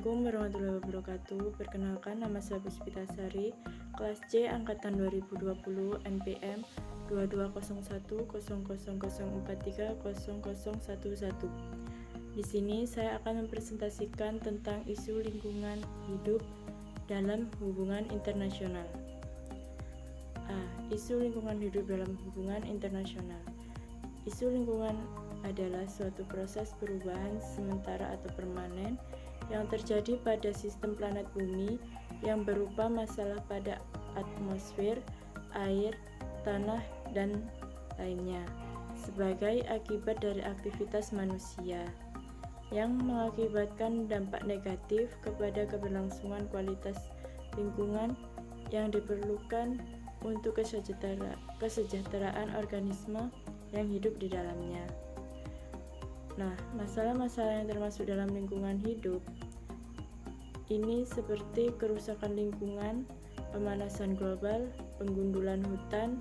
Assalamualaikum warahmatullahi wabarakatuh. Perkenalkan, nama saya Puspitasari, kelas C angkatan 2020 NPM 22010004300011. Di sini saya akan mempresentasikan tentang isu lingkungan hidup dalam hubungan internasional. Isu lingkungan hidup dalam hubungan internasional. Isu lingkungan adalah suatu proses perubahan sementara atau permanen yang terjadi pada sistem planet bumi yang berupa masalah pada atmosfer, air, tanah, dan lainnya sebagai akibat dari aktivitas manusia yang mengakibatkan dampak negatif kepada keberlangsungan kualitas lingkungan yang diperlukan untuk kesejahteraan organisme yang hidup di dalamnya. Nah, masalah-masalah yang termasuk dalam lingkungan hidup ini seperti kerusakan lingkungan, pemanasan global, penggundulan hutan,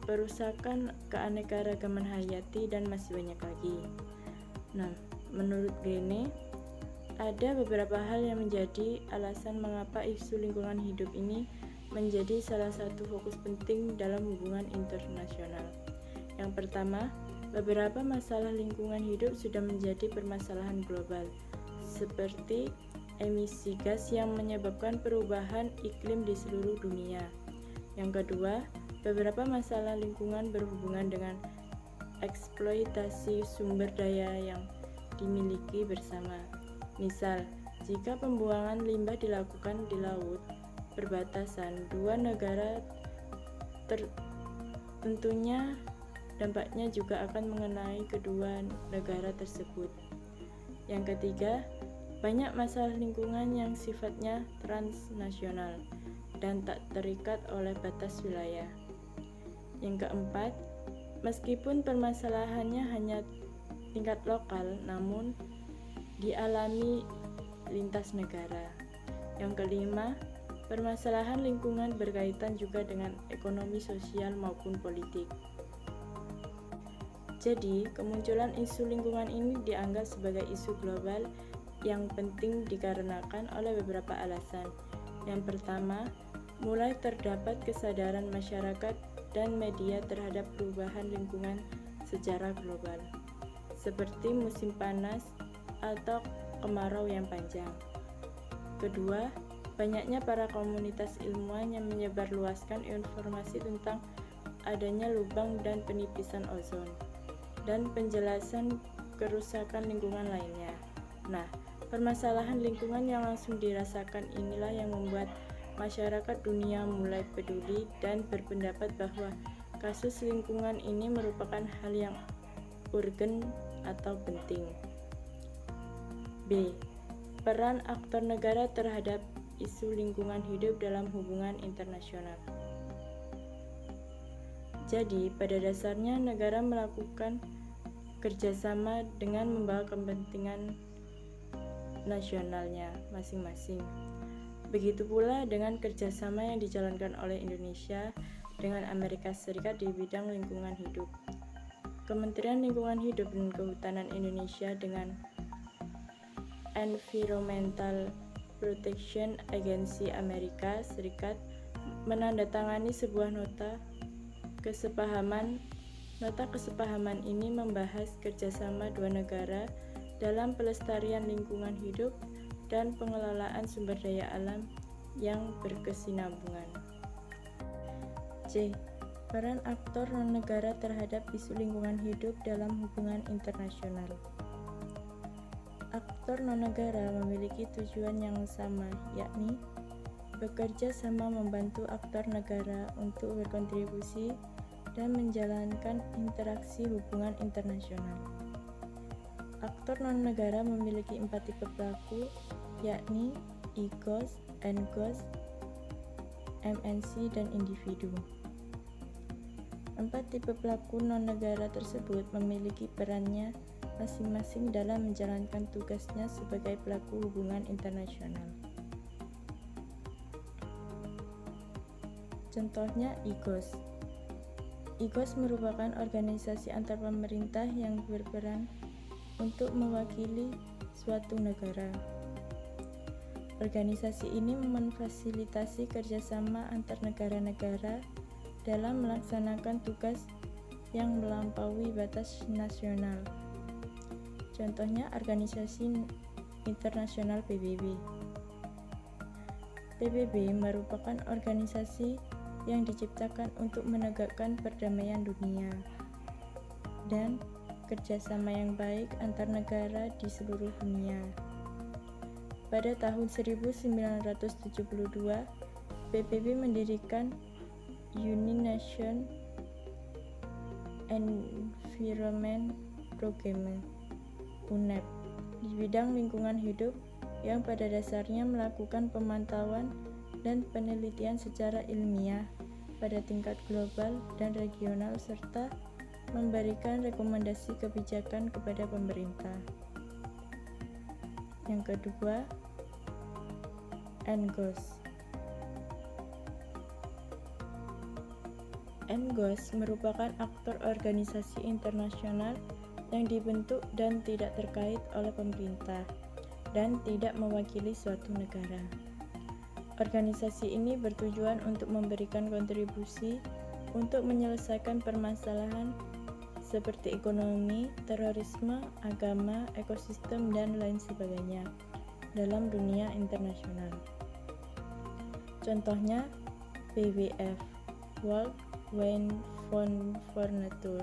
perusakan keanekaragaman hayati, dan masih banyak lagi. Nah, menurut Greene, ada beberapa hal yang menjadi alasan mengapa isu lingkungan hidup ini menjadi salah satu fokus penting dalam hubungan internasional. Yang pertama, beberapa masalah lingkungan hidup sudah menjadi permasalahan global, seperti emisi gas yang menyebabkan perubahan iklim di seluruh dunia. Yang kedua, beberapa masalah lingkungan berhubungan dengan eksploitasi sumber daya yang dimiliki bersama. Misal, jika pembuangan limbah dilakukan di laut perbatasan dua negara, tentunya dampaknya juga akan mengenai kedua negara tersebut. Yang ketiga, banyak masalah lingkungan yang sifatnya transnasional dan tak terikat oleh batas wilayah. Yang keempat, meskipun permasalahannya hanya tingkat lokal, namun dialami lintas negara. Yang kelima, permasalahan lingkungan berkaitan juga dengan ekonomi, sosial, maupun politik. Jadi, kemunculan isu lingkungan ini dianggap sebagai isu global yang penting dikarenakan oleh beberapa alasan. Yang pertama, mulai terdapat kesadaran masyarakat dan media terhadap perubahan lingkungan secara global, seperti musim panas atau kemarau yang panjang. Kedua, banyaknya para komunitas ilmuwan yang menyebarluaskan informasi tentang adanya lubang dan penipisan ozon dan penjelasan kerusakan lingkungan lainnya. Nah, permasalahan lingkungan yang langsung dirasakan inilah yang membuat masyarakat dunia mulai peduli dan berpendapat bahwa kasus lingkungan ini merupakan hal yang urgen atau penting. B. Peran aktor negara terhadap isu lingkungan hidup dalam hubungan internasional. Jadi, pada dasarnya negara melakukan kerjasama dengan membawa kepentingan nasionalnya masing-masing. Begitu pula dengan kerjasama yang dijalankan oleh Indonesia dengan Amerika Serikat di bidang lingkungan hidup. Kementerian Lingkungan Hidup dan Kehutanan Indonesia dengan Environmental Protection Agency Amerika Serikat menandatangani sebuah nota kesepahaman. Nota kesepahaman ini membahas kerjasama dua negara dalam pelestarian lingkungan hidup dan pengelolaan sumber daya alam yang berkesinambungan. C. Peran aktor non-negara terhadap isu lingkungan hidup dalam hubungan internasional. Aktor non-negara memiliki tujuan yang sama, yakni bekerja sama membantu aktor negara untuk berkontribusi dan menjalankan interaksi hubungan internasional. Aktor non-negara memiliki 4 tipe pelaku, yakni IGOS, NGOS, MNC, dan individu. 4 tipe pelaku non-negara tersebut memiliki perannya masing-masing dalam menjalankan tugasnya sebagai pelaku hubungan internasional. Contohnya IGOS. IGOS merupakan organisasi antar pemerintah yang berperan untuk mewakili suatu negara. Organisasi ini memfasilitasi kerjasama antar negara-negara dalam melaksanakan tugas yang melampaui batas nasional. Contohnya Organisasi Internasional PBB. PBB merupakan organisasi yang diciptakan untuk menegakkan perdamaian dunia dan kerjasama yang baik antar negara di seluruh dunia. Pada tahun 1972, PBB mendirikan United Nations Environment Programme (UNEP) di bidang lingkungan hidup yang pada dasarnya melakukan pemantauan dan penelitian secara ilmiah pada tingkat global dan regional serta memberikan rekomendasi kebijakan kepada pemerintah. Yang kedua, NGOS. NGOS merupakan aktor organisasi internasional yang dibentuk dan tidak terkait oleh pemerintah dan tidak mewakili suatu negara. Organisasi ini bertujuan untuk memberikan kontribusi untuk menyelesaikan permasalahan seperti ekonomi, terorisme, agama, ekosistem, dan lain sebagainya dalam dunia internasional. Contohnya WWF, World Wide Fund for Nature,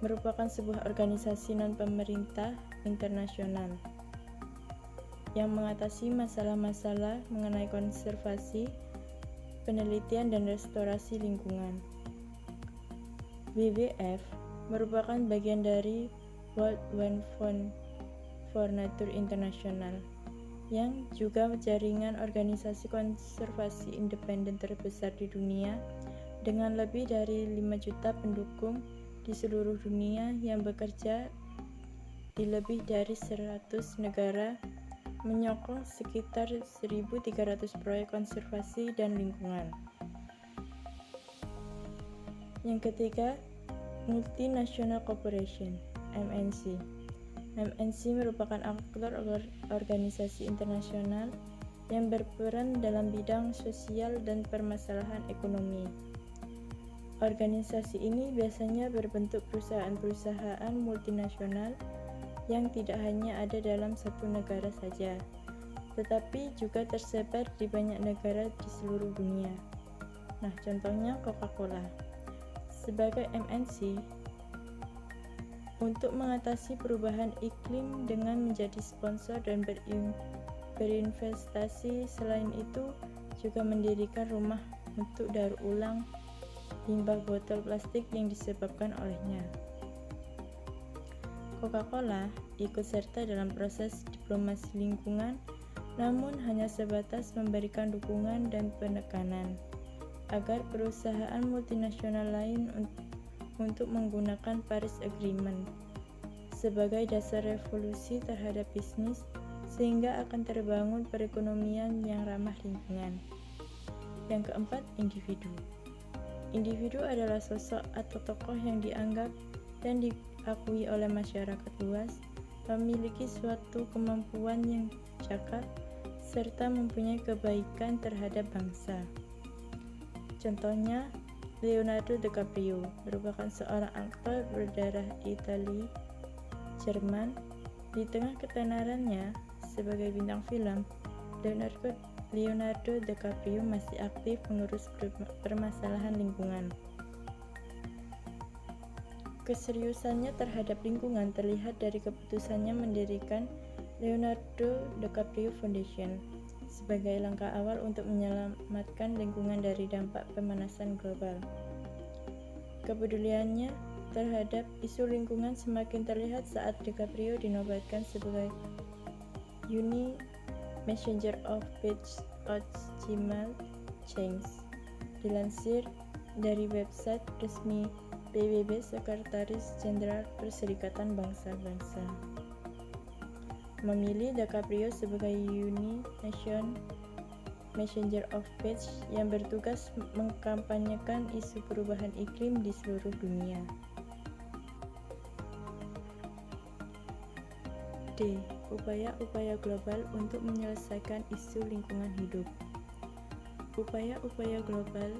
merupakan sebuah organisasi non-pemerintah internasional yang mengatasi masalah-masalah mengenai konservasi, penelitian, dan restorasi lingkungan. WWF merupakan bagian dari World Wide Fund for Nature International, yang juga jaringan organisasi konservasi independen terbesar di dunia dengan lebih dari 5 juta pendukung di seluruh dunia yang bekerja di lebih dari 100 negara, menyokong sekitar 1.300 proyek konservasi dan lingkungan. Yang ketiga, Multinational Corporation (MNC). MNC merupakan aktor organisasi internasional yang berperan dalam bidang sosial dan permasalahan ekonomi. Organisasi ini biasanya berbentuk perusahaan-perusahaan multinasional yang tidak hanya ada dalam satu negara saja, tetapi juga tersebar di banyak negara di seluruh dunia. Nah, contohnya Coca-Cola. Sebagai MNC, untuk mengatasi perubahan iklim dengan menjadi sponsor dan berinvestasi, selain itu juga mendirikan rumah untuk daur ulang limbah botol plastik yang disebabkan olehnya. Coca-Cola ikut serta dalam proses diplomasi lingkungan, namun hanya sebatas memberikan dukungan dan penekanan agar perusahaan multinasional lain untuk menggunakan Paris Agreement sebagai dasar revolusi terhadap bisnis, sehingga akan terbangun perekonomian yang ramah lingkungan. Yang keempat, individu. Individu adalah sosok atau tokoh yang dianggap dan diakui oleh masyarakat luas, memiliki suatu kemampuan yang cakap, serta mempunyai kebaikan terhadap bangsa. Contohnya, Leonardo DiCaprio merupakan seorang aktor berdarah Italia, Jerman. Di tengah ketenarannya sebagai bintang film, Leonardo DiCaprio masih aktif mengurus permasalahan lingkungan. Keseriusannya terhadap lingkungan terlihat dari keputusannya mendirikan Leonardo DiCaprio Foundation sebagai langkah awal untuk menyelamatkan lingkungan dari dampak pemanasan global. Kepeduliannya terhadap isu lingkungan semakin terlihat saat DiCaprio dinobatkan sebagai Unique Messenger of Peace at Climate Change. Dilansir dari website resmi PBB, Sekretaris Jenderal Perserikatan Bangsa-Bangsa memilih DiCaprio sebagai United Nations Messenger of Peace yang bertugas mengkampanyekan isu perubahan iklim di seluruh dunia. D. upaya-upaya global untuk menyelesaikan isu lingkungan hidup. Upaya-upaya global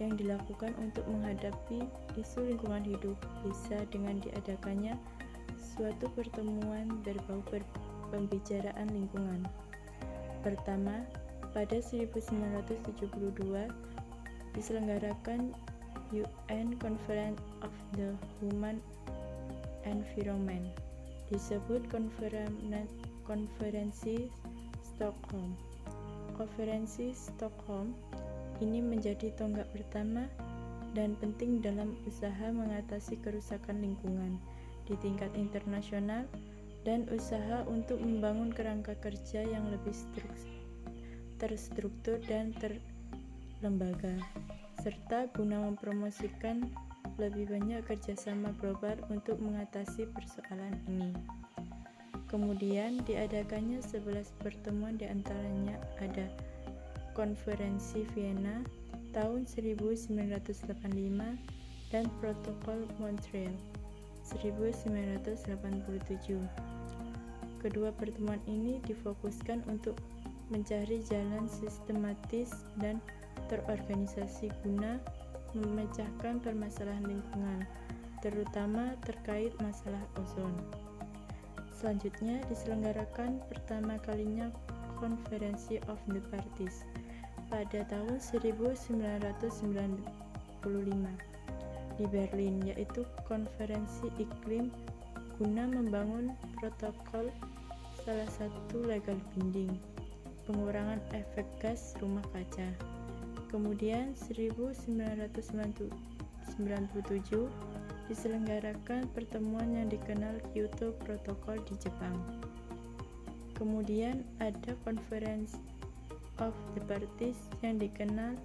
yang dilakukan untuk menghadapi isu lingkungan hidup bisa dengan diadakannya suatu pertemuan berbau pembicaraan lingkungan. Pertama, pada 1972 diselenggarakan UN Conference of the Human Environment, disebut Konferensi Stockholm. Konferensi Stockholm ini menjadi tonggak pertama dan penting dalam usaha mengatasi kerusakan lingkungan di tingkat internasional dan usaha untuk membangun kerangka kerja yang lebih terstruktur dan terlembaga, serta guna mempromosikan lebih banyak kerjasama global untuk mengatasi persoalan ini. Kemudian diadakannya 11 pertemuan, diantaranya ada Konferensi Vienna tahun 1985 dan Protokol Montreal 1987. Kedua pertemuan ini difokuskan untuk mencari jalan sistematis dan terorganisasi guna memecahkan permasalahan lingkungan, terutama terkait masalah ozon. Selanjutnya diselenggarakan pertama kalinya Konferensi of the Parties pada tahun 1995 di Berlin, yaitu konferensi iklim guna membangun protokol, salah satu legal binding pengurangan efek gas rumah kaca. Kemudian 1997 diselenggarakan pertemuan yang dikenal Kyoto Protocol di Jepang. Kemudian ada Conference of the Parties yang dikenal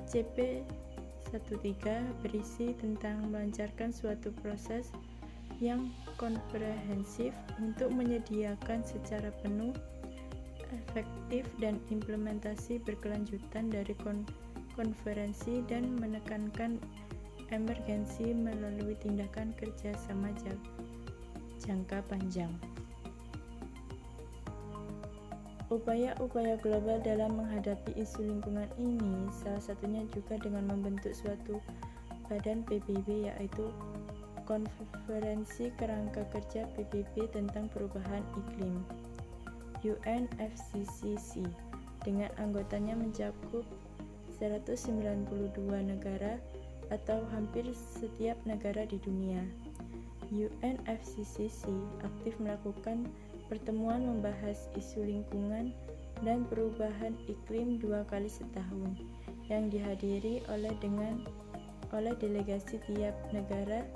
CP13 berisi tentang melancarkan suatu proses yang komprehensif untuk menyediakan secara penuh, efektif dan implementasi berkelanjutan dari konferensi dan menekankan emergensi melalui tindakan kerjasama jangka panjang. Upaya-upaya global dalam menghadapi isu lingkungan ini salah satunya juga dengan membentuk suatu badan PBB, yaitu Konferensi Kerangka Kerja PBB tentang Perubahan Iklim UNFCCC, dengan anggotanya mencakup 192 negara atau hampir setiap negara di dunia. UNFCCC aktif melakukan pertemuan membahas isu lingkungan dan perubahan iklim 2 kali setahun yang dihadiri oleh delegasi tiap negara,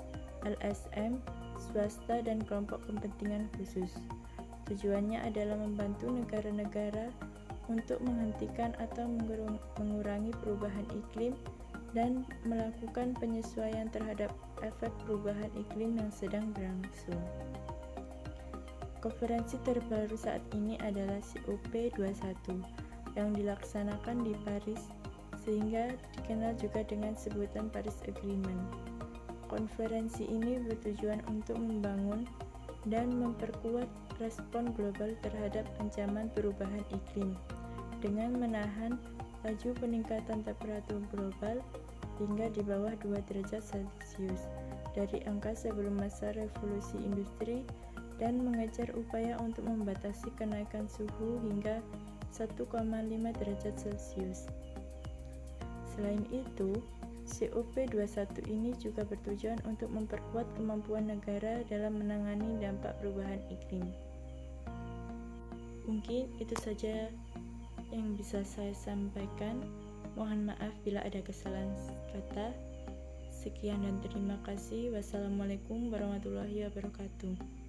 LSM, swasta dan kelompok kepentingan khusus. Tujuannya adalah membantu negara-negara untuk menghentikan atau mengurangi perubahan iklim dan melakukan penyesuaian terhadap efek perubahan iklim yang sedang berlangsung. Konferensi terbaru saat ini adalah COP21 yang dilaksanakan di Paris, sehingga dikenal juga dengan sebutan Paris Agreement. Konferensi ini bertujuan untuk membangun dan memperkuat respon global terhadap ancaman perubahan iklim dengan menahan laju peningkatan temperatur global hingga di bawah 2 derajat Celcius dari angka sebelum masa revolusi industri dan mengejar upaya untuk membatasi kenaikan suhu hingga 1,5 derajat Celcius. Selain itu, COP21 ini juga bertujuan untuk memperkuat kemampuan negara dalam menangani dampak perubahan iklim. Mungkin itu saja yang bisa saya sampaikan. Mohon maaf bila ada kesalahan kata. Sekian dan terima kasih. Wassalamualaikum warahmatullahi wabarakatuh.